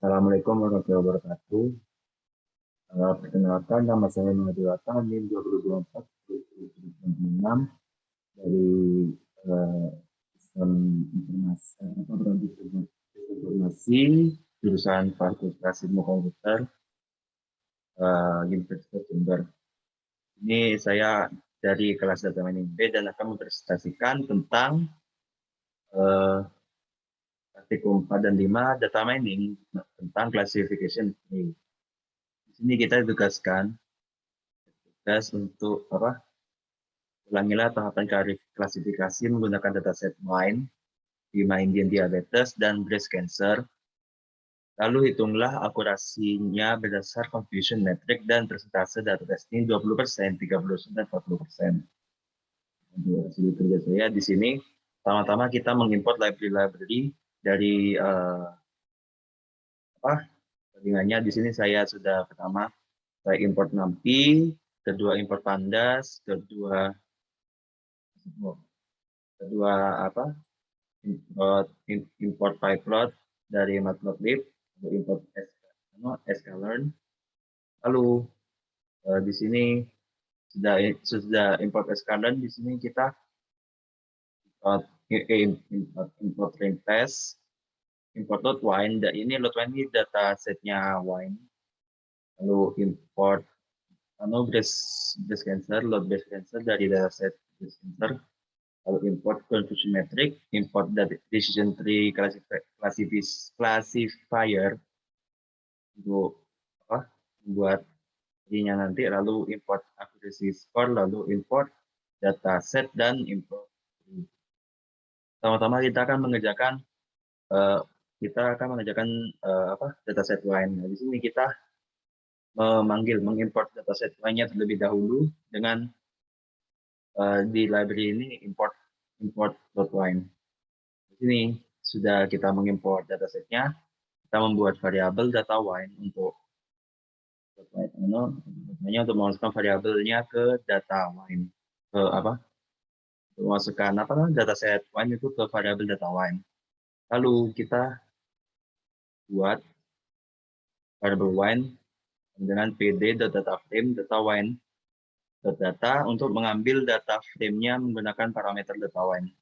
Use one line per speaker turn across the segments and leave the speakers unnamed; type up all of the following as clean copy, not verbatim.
Assalamualaikum warahmatullahi wabarakatuh. Perkenalkan, nama saya Muhammad Wata, NIM 2024-2026 dari Sistem Informasi jurusan Fakultas Ilmu Komputer Universitas Jember. Ini saya dari kelas Data Mining B dan akan mempresentasikan tentang artikel 4 dan 5 data mining tentang classification. Di sini kita tugaskan untuk ulangilah tahapan klasifikasi menggunakan dataset wine di Indian diabetes dan breast cancer. Lalu hitunglah akurasinya berdasar confusion metric dan persentase data testing 20%, 30%, dan 40%. Hasil kerja saya di sini, pertama-tama kita mengimport library dari jaringannya. Di sini saya sudah pertama saya import NumPy, kedua import Pandas, kedua import pyplot dari matplotlib, import sklearn. Lalu di sini sudah import sklearn. Di sini kita import range test, import loadwine. Dan ini loadwine ini data setnya wine. Lalu import breast cancer, load breast cancer dari dataset breast cancer. Lalu import confusion metric, import dari decision tree classifier untuk membuat ininya nanti. Lalu import accuracy score, lalu import dataset dan import. Pertama-tama kita akan mengerjakan dataset wine. Nah, di sini kita mengimport dataset wine-nya terlebih dahulu dengan di library ini import loadwine. Di sini sudah kita mengimport datasetnya, kita membuat variabel data wine untuk memasukkan variabelnya ke data wine, memasukkan dataset wine itu ke variabel data wine. Lalu kita buat variabel wine dengan pd.dataframe data wine data untuk mengambil data frame-nya menggunakan parameter data wine,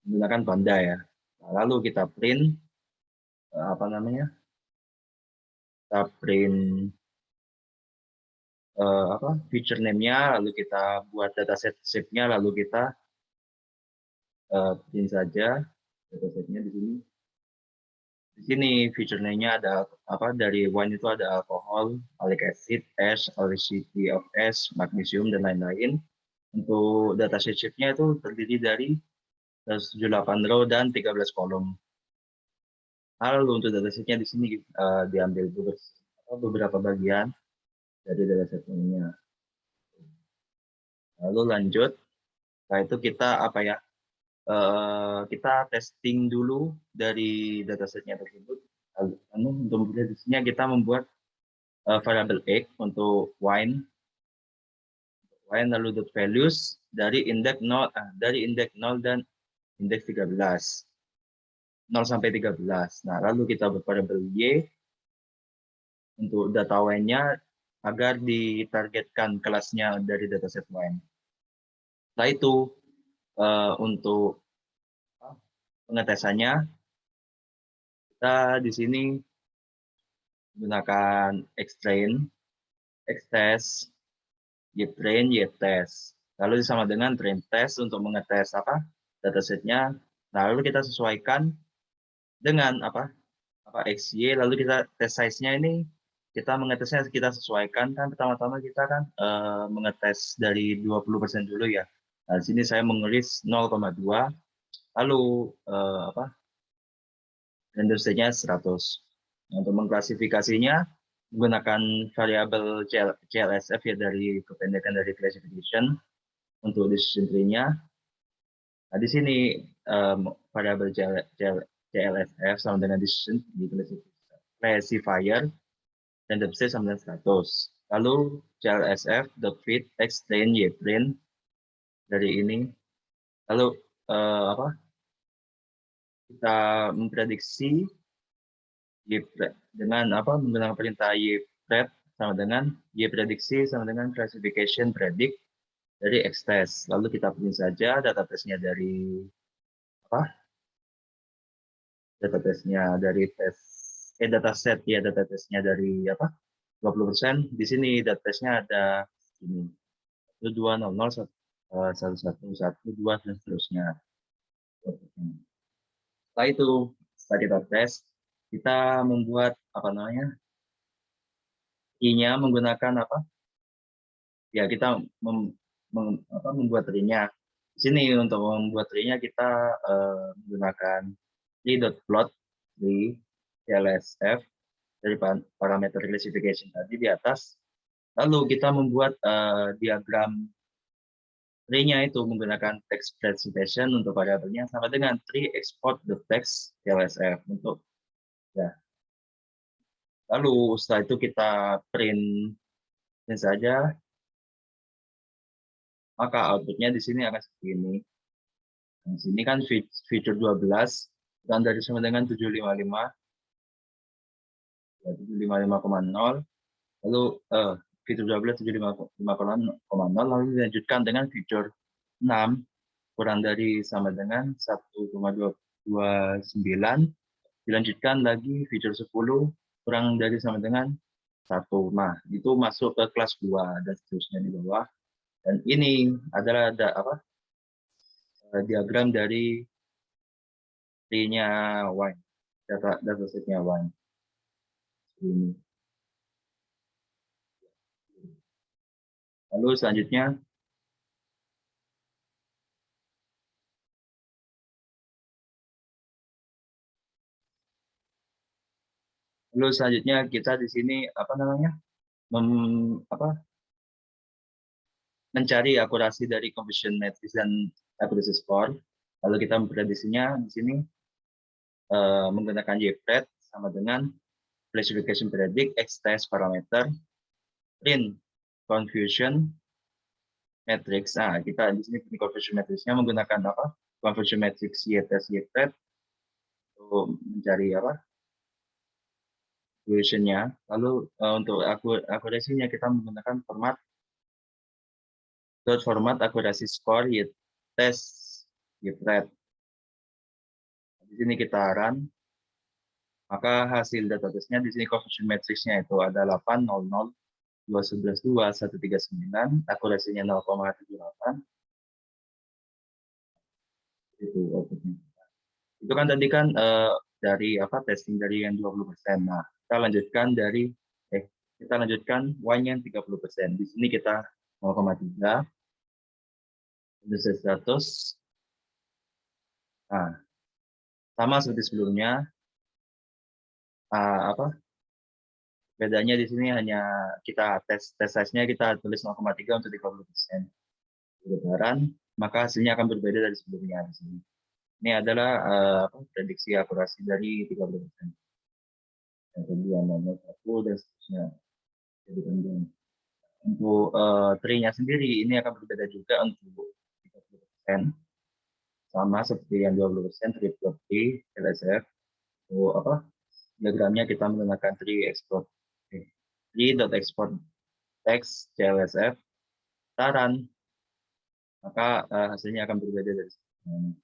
menggunakan panda ya. Nah, lalu kita print kita print feature name-nya, lalu kita buat dataset shape-nya, lalu kita print saja datasetnya di sini. Di sini feature name-nya ada dari wine itu ada alkohol, malic acid, ash, acidity of ash, magnesium, dan lain-lain. Untuk dataset shape-nya itu terdiri dari 178 row dan 13 kolom. Lalu untuk datasetnya di sini diambil beberapa bagian dari datasetnya. Lalu lanjut, setelah itu kita kita testing dulu dari datasetnya tersebut. Untuk membuatnya kita membuat variable x untuk wine, lalu values dari indeks 0 dan indeks 13, 0 sampai 13. Nah, lalu kita buat variable y untuk data wine-nya agar ditargetkan kelasnya dari dataset wine. Setelah itu untuk pengetesannya kita di sini menggunakan xtrain, xtest, ytrain, ytest. Lalu sama dengan train test untuk mengetes datasetnya. Lalu kita sesuaikan dengan xy, lalu kita test size-nya ini kita mengetesnya kita sesuaikan. Kan pertama-tama kita kan mengetes dari 20% dulu ya. Nah, di sini saya mengelis 0,2, lalu random stage-nya 100. Nah, untuk mengklasifikasinya menggunakan variabel CLSF ya, dari kependekan dari classification untuk decision tree-nya. Nah, di sini variabel CLSF sama dengan decision di classifier dan the stage sama dengan 100. Lalu CLSF the fit xtrain ytrain dari ini. Lalu kita memprediksi dengan apa menggunakan perintah ypred sama dengan yprediksi sama dengan classification predict dari X-test. Lalu kita print saja database-nya dari apa? Database-nya dari dataset ya, database-nya dari apa? 20%. Di sini database-nya ada ini 1200 1112 dan seterusnya. Setelah itu, setelah kita tes, kita membuat apa namanya? I-nya menggunakan apa? Ya, kita membuat tree-nya. Di sini untuk membuat tree-nya kita menggunakan tree.plot di CLSF dari parameter classification tadi di atas. Lalu kita membuat diagram tree-nya itu menggunakan text presentation untuk variabelnya sama dengan tree export the text CLSF untuk ya. Lalu setelah itu kita print saja, maka outputnya di sini akan seperti ini. Di sini kan feature 12 dan dari sama dengan 755 ya, 755,0 lalu feature 12 755,0 lalu dilanjutkan dengan feature 6 kurang dari sama dengan 1,229 dilanjutkan lagi feature 10 kurang dari sama dengan 1. Nah, itu masuk ke kelas 2 dan seterusnya di bawah. Dan ini adalah diagram dari tree-nya wine, datasetnya wine. Ini. Lalu selanjutnya kita di sini apa namanya mencari akurasi dari confusion matrix dan accuracy score. Lalu kita memprediksinya di sini menggunakan ypred sama dengan classification predict X-test parameter print confusion matrix. Nah, kita di sini confusion matrixnya menggunakan apa? Confusion matrix y-test ypred untuk mencari apa? Confusionnya. Lalu untuk akurasinya kita menggunakan format akurasi score y-test ypred. Di sini kita run, maka hasil database-nya di sini confusion matrix-nya itu ada 800 211 2 139, akurasinya 0,78. Itu outputnya. Itu kan tadi kan dari apa testing dari yang 20%. Nah, kita lanjutkan Y-nya 30%. Di sini kita 0,3 industri 100. Nah, sama seperti sebelumnya. Bedanya di sini hanya kita tes size-nya kita tulis 0,3 untuk 30%. Lebaran, maka hasilnya akan berbeda dari sebelumnya di sini. Ini adalah prediksi akurasi dari 30%. Yang kedua nomor 1 dan seterusnya. Jadi panjang. Untuk tree-nya sendiri ini akan berbeda juga untuk 30%. Sama seperti yang 20% tree plot tree LSF. Untuk diagramnya kita menggunakan tree export tree.export text CLSF saran, maka hasilnya akan berbeda dari sebelumnya.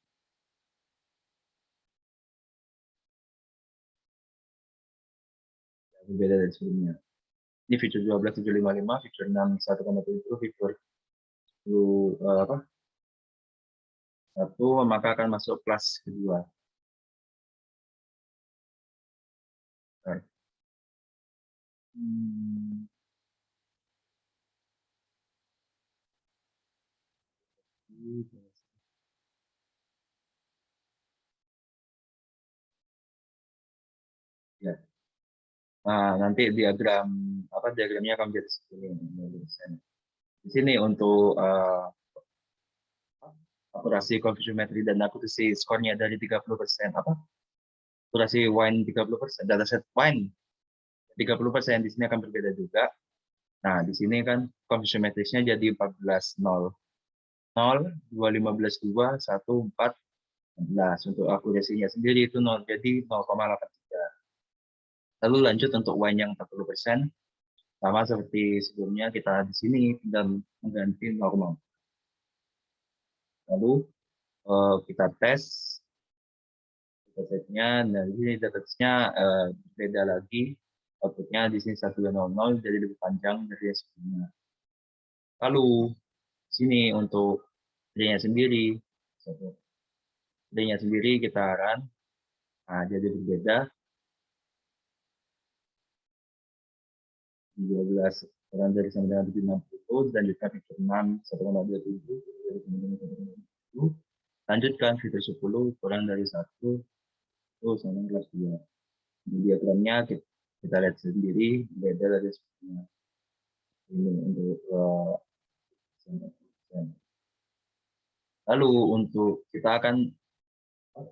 Berbeda dari sebelumnya. Ini feature 12 755, feature 6 1,7, feature 10 1, maka akan masuk kelas kedua. Ya. Nah, nanti diagramnya akan menjadi seperti ini. Di sini untuk akurasi confusiometri dan akurasi skornya dari 30%, akurasi wine 30%, dataset wine 30%, di sini akan berbeda juga. Nah, di sini kan confusiometrisnya jadi 14 0 0 2 15 2 1 4 14. Untuk akurasinya sendiri itu 0, jadi 0,83. Lalu lanjut untuk wine yang 40%, sama seperti sebelumnya kita di sini tinggal mengganti normal. Lalu kita tes datasetnya, dan di sini datasetnya beda lagi, outputnya di sini 1200 jadi lebih panjang dari yang sebelumnya. Lalu sini untuk D-nya sendiri, D-nya sendiri kita run, nah jadi berbeda. 12 kurang dari 960, selanjutnya fitur 6 1,27, lanjutkan fitur 10 kurang dari 1 itu sama kelas 2. Di diagramnya kita lihat sendiri beda dari sebelumnya. Ini untuk lalu untuk kita akan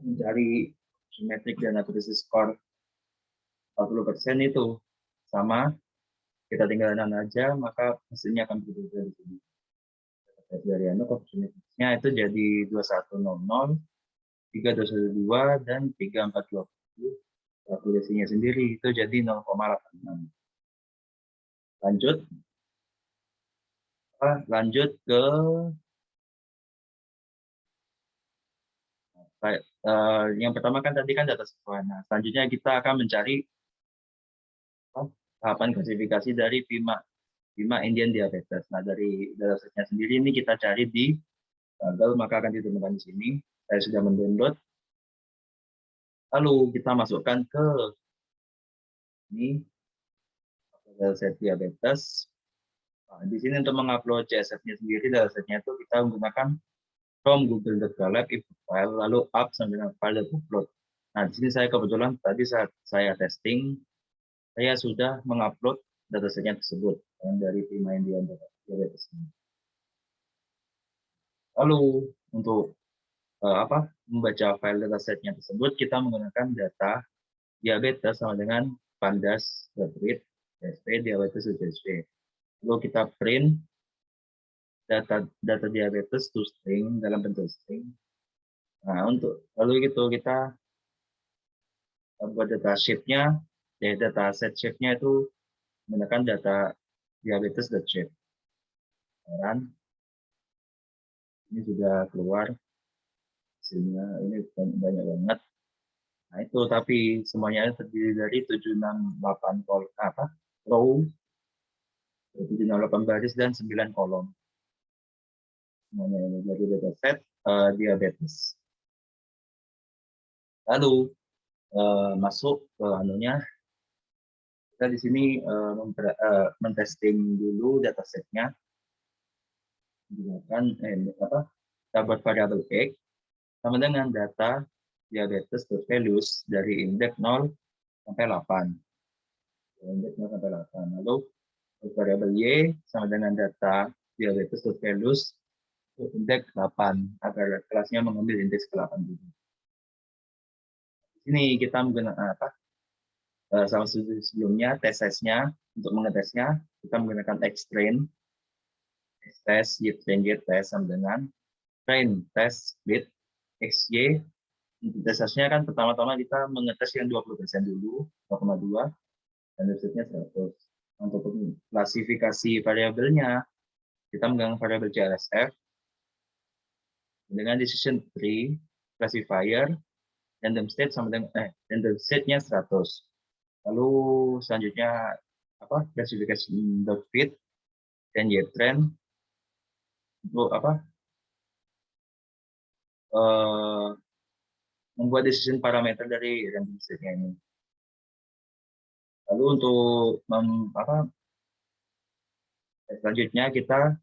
mencari symmetric dan accuracy score 40% itu sama, kita tinggal run aja, maka hasilnya akan berbeda di sini. Dari koefisiennya itu jadi 2100, 3212, dan 3420. Akurasinya sendiri itu jadi 0,86. Lanjut ke yang pertama kan tadi kan data sekolah. Nah, selanjutnya kita akan mencari tahapan klasifikasi dari PIMA Indian Diabetes. Nah, dari datasetnya sendiri ini kita cari di Google, maka akan ditemukan di sini. Saya sudah mendownload. Lalu kita masukkan ke ini dataset diabetes. Nah, di sini untuk mengupload CSV-nya sendiri, datasetnya itu kita menggunakan from google.colab file, lalu up sampai dengan file upload. Nah, di sini saya kebetulan tadi saat saya testing, saya sudah mengupload datasetnya tersebut dari PIMA Indian Diabetes. Lalu untuk membaca file datasetnya tersebut, kita menggunakan data diabetes sama dengan pandas.read csv diabetes csv. Lalu kita print data diabetes to string dalam bentuk string. Nah, lalu gitu kita buat data shape-nya, data set shape-nya itu menggunakan data diabetes.shape. Dan ini sudah keluar hasilnya, ini banyak banget. Nah itu, tapi semuanya terdiri dari 768 row, 768 baris dan 9 kolom. Semuanya ini dari dataset diabetes. Lalu masuk ke anunya, kita di sini mentesting dulu datasetnya, menggunakan kita buat variabel x sama dengan data diabetes values dari indeks 0 sampai 8. Indeks 0 sampai 8. Lalu variabel y sama dengan data diabetes values indeks 8 agar kelasnya mengambil indeks ke 8 juga. Ini kita menggunakan sama sebelumnya tes size-nya, untuk mengetesnya kita menggunakan xtrain, xtest, ytrain, ytest sama dengan train test split xy. Untuk tes size-nya kan pertama-tama kita mengetes yang 20% dulu, 0,2, dan result-nya 100. Untuk klasifikasi variabelnya, kita menggunakan variabel CLSF dengan decision tree, classifier, random state sama dengan random state-nya 100. Lalu selanjutnya klasifikasi .fit dan ytrend untuk membuat decision parameter dari random state-nya ini. Lalu untuk selanjutnya kita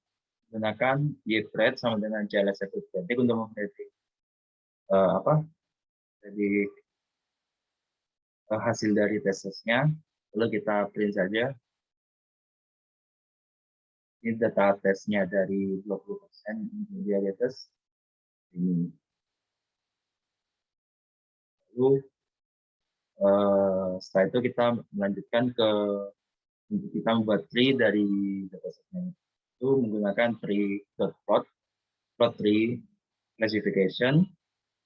gunakan ytrend sama dengan CLSF untuk mempredik jadi hasil dari tesnya. Lalu kita print saja. Ini data tesnya dari 20% untuk diabetes ini. Lalu setelah itu kita melanjutkan ke kita membuat tree dari datasetnya. Itu menggunakan tree.plot, plot tree classification.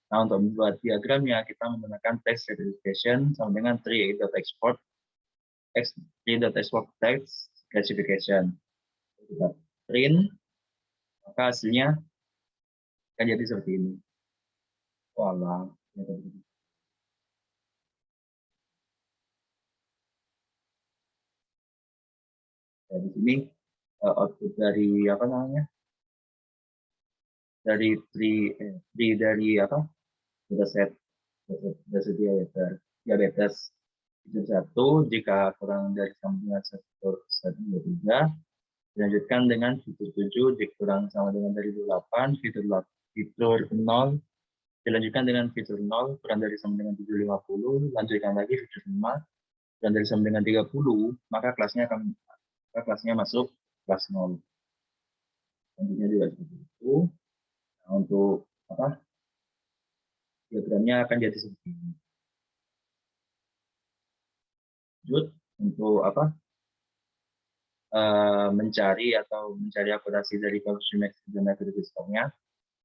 Nah, untuk membuat diagramnya kita menggunakan text representation sama dengan tree.export x3.export text classification. Kita print, maka hasilnya akan jadi seperti ini. Walah. Nah, di sini output dari apa namanya? Dari dari apa? Dataset diabetes fitur 1 jika kurang dari sama dengan 1,3, dilanjutkan dengan fitur 7 jika kurang sama dengan dari 28, fitur 0 dilanjutkan dengan fitur 0 kurang dari sama dengan 750, lanjutkan lagi fitur 5 kurang dari sama dengan 30, maka kelasnya masuk kelas 0. Selanjutnya juga seperti itu. Nah, untuk apa? Diagramnya akan jadi seperti ini. Lanjut untuk apa? Mencari akurasi dari function matrix dan accuracy score-nya,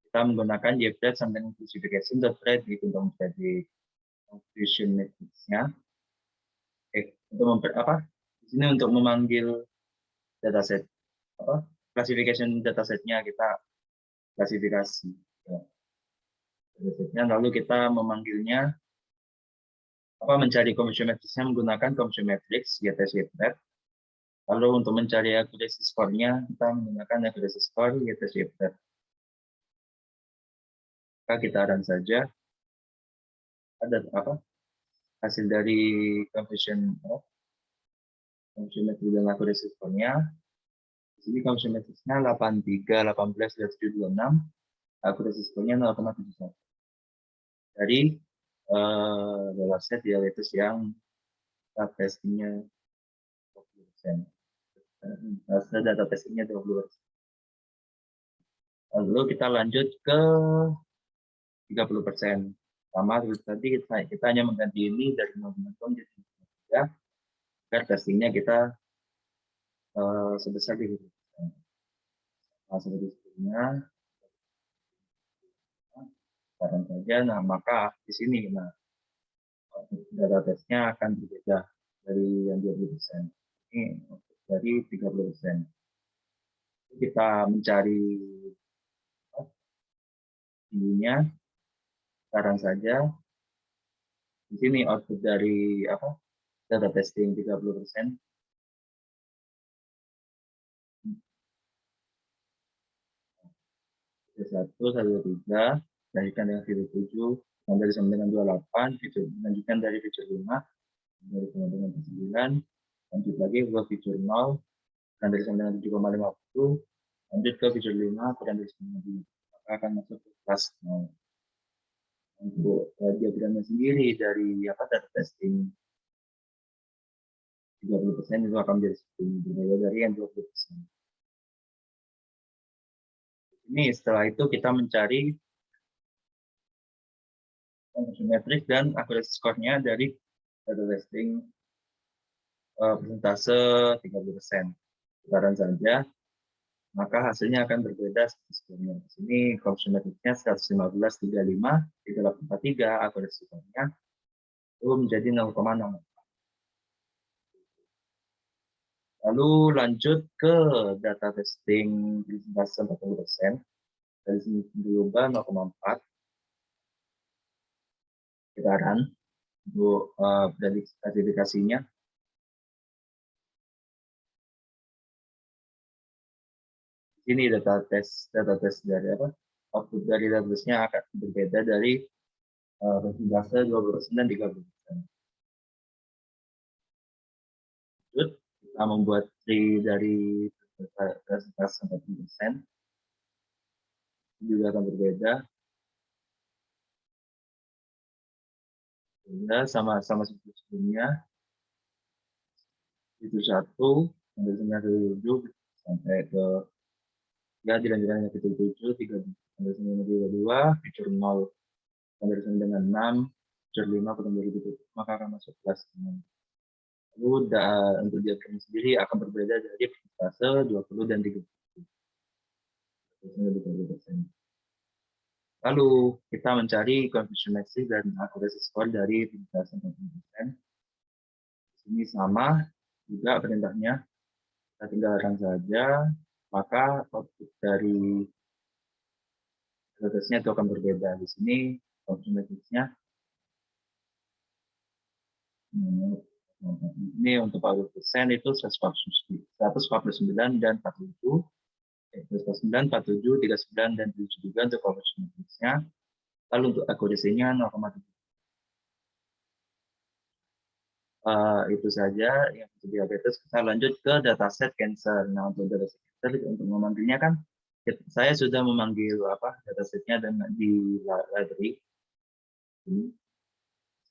kita menggunakan JPredict sampai dengan classification.predict untuk mempredict function matrix-nya. Untuk di sini untuk memanggil dataset classification datasetnya kita klasifikasi. Ya. Datasetnya lalu kita memanggilnya mencari conversion matrix-nya menggunakan conversion matrix JPredict. Lalu untuk mencari accuracy score-nya, kita menggunakan accuracy score JPredict. Maka kita run saja. Ada hasil dari conversion matrix dan accuracy score-nya. Di sini conversion matrix-nya 83, 18, 726. Accuracy score-nya 0,71. Dari dataset diabetes yang testingnya 20%. Data testingnya 20%. Lalu kita lanjut ke 30%. Sama seperti tadi kita hanya mengganti ini dari 0,5 jadi 3 agar testingnya kita sebesar 30%. Nah, seperti sebelumnya. Sekarang saja, nah maka di sini data tesnya akan berbeda dari yang 20%. Ini dari 30%. Kita mencari ininya. Sekarang saja di sini output dari data testing 30%. Satu, 3, lanjutkan dengan fitur 7, dari sama dengan 28, lanjutkan dari fitur 5, dari sama dengan 9, lanjut lagi ke fitur 0, dari sama dengan 7,50, lanjut ke fitur 5, kurang dari sama dengan 2, maka akan masuk ke kelas 0. Untuk diagramnya sendiri dari data testing 30% itu akan menjadi seperti ini, berbeda dari yang 20%. Ini setelah itu kita mencari conversion matrix dan accuracy score-nya dari data testing persentase 30%. Sekarang saja, maka hasilnya akan berbeda skornya. Di sini conversion matrix-nya 115, 35, 3843, accuracy score-nya itu menjadi 0,6. Lalu lanjut ke data testing persentase 40%. Dari sini diubah 0,4. Kita run untuk prediksi klasifikasinya. Ini data tes dari output dari data tesnya akan berbeda dari persentase 20% dan 30%. Kita membuat tree dari persentase 40%. Juga akan berbeda. Sama seperti sebelumnya. Itu 1 sampai 97 sampai ke dilanjutkan dengan fitur 7, 3 sampai 2, fitur 0 sampai dengan 6, fitur 5 kurang dari 7, maka akan masuk kelas 6. Lalu untuk diagram sendiri akan berbeda dari persentase 20 dan 30%. Lalu kita mencari conversion matrix dan accuracy score dari persentase 40%. Ini sama juga perintahnya. Kita tinggal run saja, maka output dari datasnya itu akan berbeda. Di sini function matrix-nya ini untuk 40% itu 149 dan 47, 149, 47, 39 dan 7 juga untuk function matrix-nya. Lalu untuk akurasinya 0,7. Itu saja yang untuk diabetes. Kita lanjut ke dataset cancer. Nah, untuk dataset cancer untuk memanggilnya kan saya sudah memanggil datasetnya dan di library.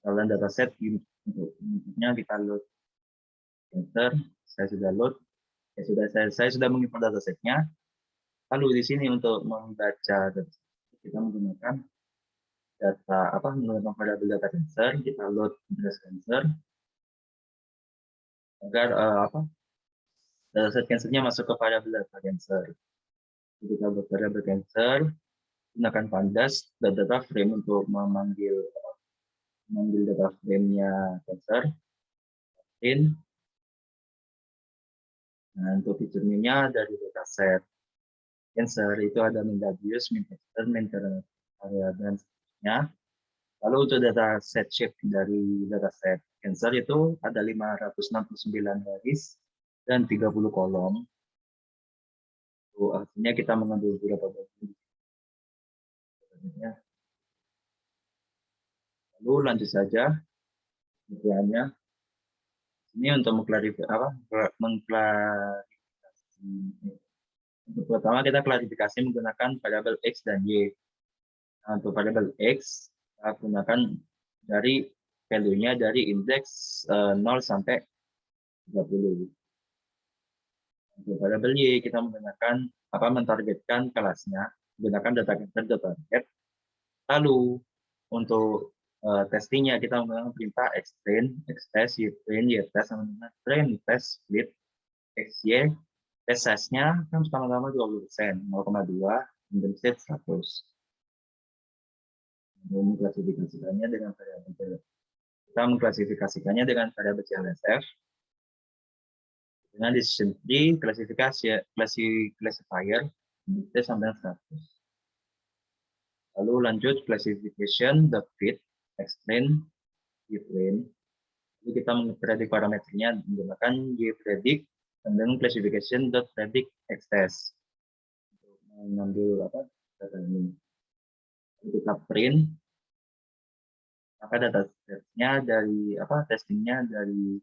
Kalian dataset untuknya kita load cancer. Saya sudah load. Saya sudah mengimport datasetnya. Lalu di sini untuk membaca dataset kita menggunakan menggunakan variabel data cancer. Kita load address cancer agar dataset cancernya masuk ke variabel data cancer. Kita buat variabel cancer, gunakan pandas dan data frame untuk memanggil data frame-nya cancer. Nah, untuk fiturnya dari dataset cancer itu ada min-radius, min-vector, min-variable, dan seterusnya. Lalu untuk dataset shape dari dataset cancer itu ada 569 baris dan 30 kolom. Itu artinya kita mengambil beberapa bagian. Lalu lanjut saja kerjaannya. Ini untuk mengklarifikasi. Untuk pertama kita klarifikasi menggunakan variabel X dan Y. Nah, untuk variabel X kita gunakan dari value-nya dari indeks 0 sampai 30. Untuk variabel Y kita menggunakan mentargetkan kelasnya menggunakan data target. Lalu untuk testingnya kita menggunakan perintah xtrain, xtest, ytrain, ytest sama dengan train, test, split, xy. Test size-nya kan pertama-tama 20%, 0,2, intercept 100. Mengklasifikasikannya dengan variabel kita mengklasifikasikannya dengan variabel CLSF dengan decision tree classifier itu sampai 100. Lalu lanjut classification the fit explain ytrain. Jadi kita mempredik parameternya menggunakan ypredict dan dengan classification dot predict xtest untuk mengambil data ini. Kita print maka data setnya dari testingnya dari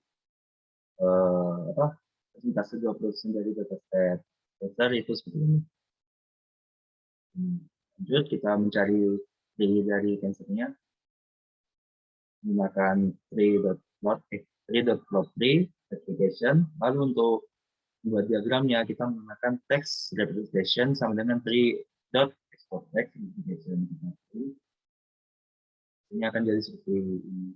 persentase 20% dari dataset cancer itu seperti ini. Lanjut kita mencari tree dari cancernya menggunakan tree.plot3 application. Lalu untuk buat diagramnya kita menggunakan text representation sama dengan tree.export text application. Ini akan jadi seperti ini.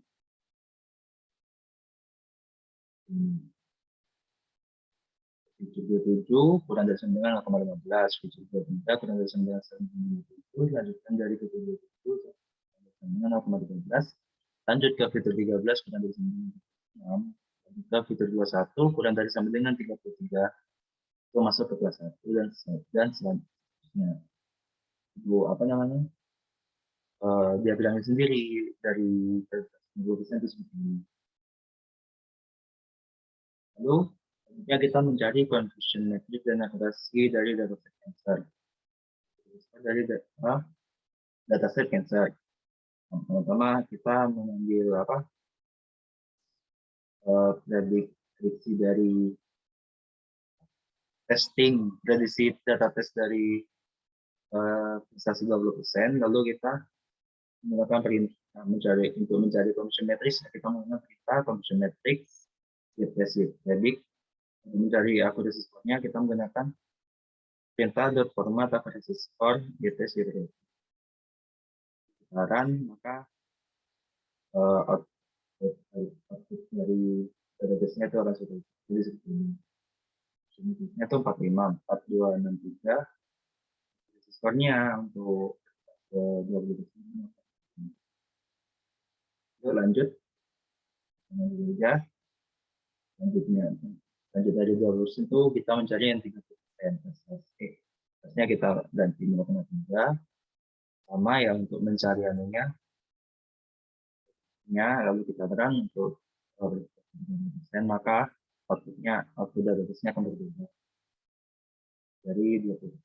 77 kurang dari 9,15, 73 kurang dari 9,97, lanjutkan dari 77 dengan 0,13, lanjut ke fitur 13 kurang dari 9,6, lanjut ke fitur 21 kurang dari sama dengan 33, itu masuk ke kelas 1 dan selanjutnya. Itu dia bilangnya sendiri dari 20% itu seperti ini. Lalu kita mencari confusion matrix dan akurasi dari dataset cancer. Dari dataset cancer. Pertama kita mengambil prediksi dari testing, prediksi data test dari prestasi 20%, lalu kita menggunakan perintah mencari confusion matrix, kita menggunakan perintah confusion matrix predict. Untuk mencari akurasi skornya kita menggunakan perintah .format akurasi skor gts sekarang maka output dari database-nya itu akan seperti ini. Ini itu 45, 42, 63. Skornya untuk 20. Yuk lanjut. Lanjut dari 20% itu kita mencari yang 30%. Tesnya kita ganti 0,3. Sama ya untuk mencari anunya, lalu kita terang untuk 30%, maka output dari tesnya akan berbeda dari 20%.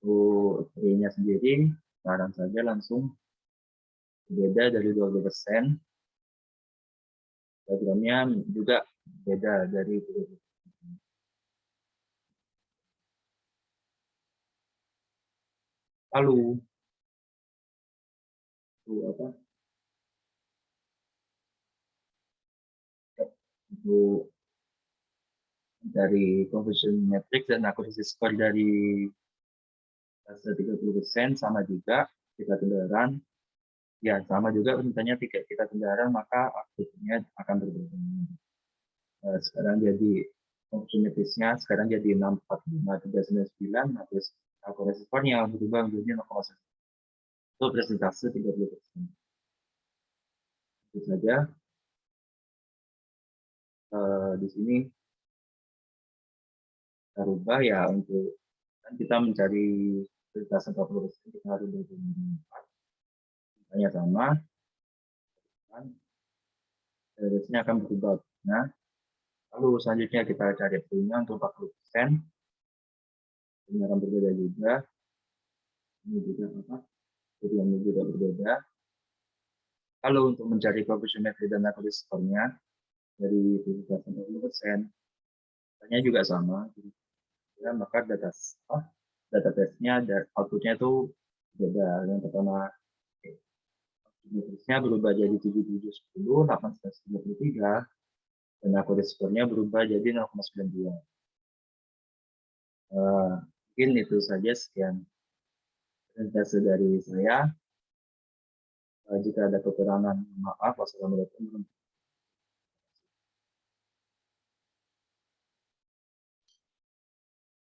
Untuk T-nya sendiri, sekarang saja langsung berbeda dari 20%. Diagramnya juga beda dari 20%. Lalu untuk dari conversion matrix dan accuracy score dari fase 30% sama juga kita kendaraan. Ya, sama juga permintaannya kita kendaraan, maka outputnya akan berbeda. Sekarang jadi conversion matrixnya sekarang jadi 645,399, nah terus accuracy score-nya berubah menjadi 0,1. Itu presentase 30%. Itu saja. Di sini kita rubah ya, untuk kan kita mencari presentase 40%, kita harus berubah. Misalnya sama, kan harusnya akan berubah. Nah, lalu selanjutnya kita cari P-nya untuk 40%. Ini akan berbeda juga. Ini juga apa? Ini juga berbeda. Lalu untuk mencari proportionality dan accuracy score-nya dari 70% nya juga sama. Ya, maka data testnya dan outputnya itu beda. Yang pertama, matrixnya berubah jadi 7710, 833, dan accuracy score-nya berubah jadi 0,92. Mungkin itu saja, sekian presentasi dari saya. Jika ada kekurangan, maaf. Wassalamualaikum warahmatullahi wabarakatuh.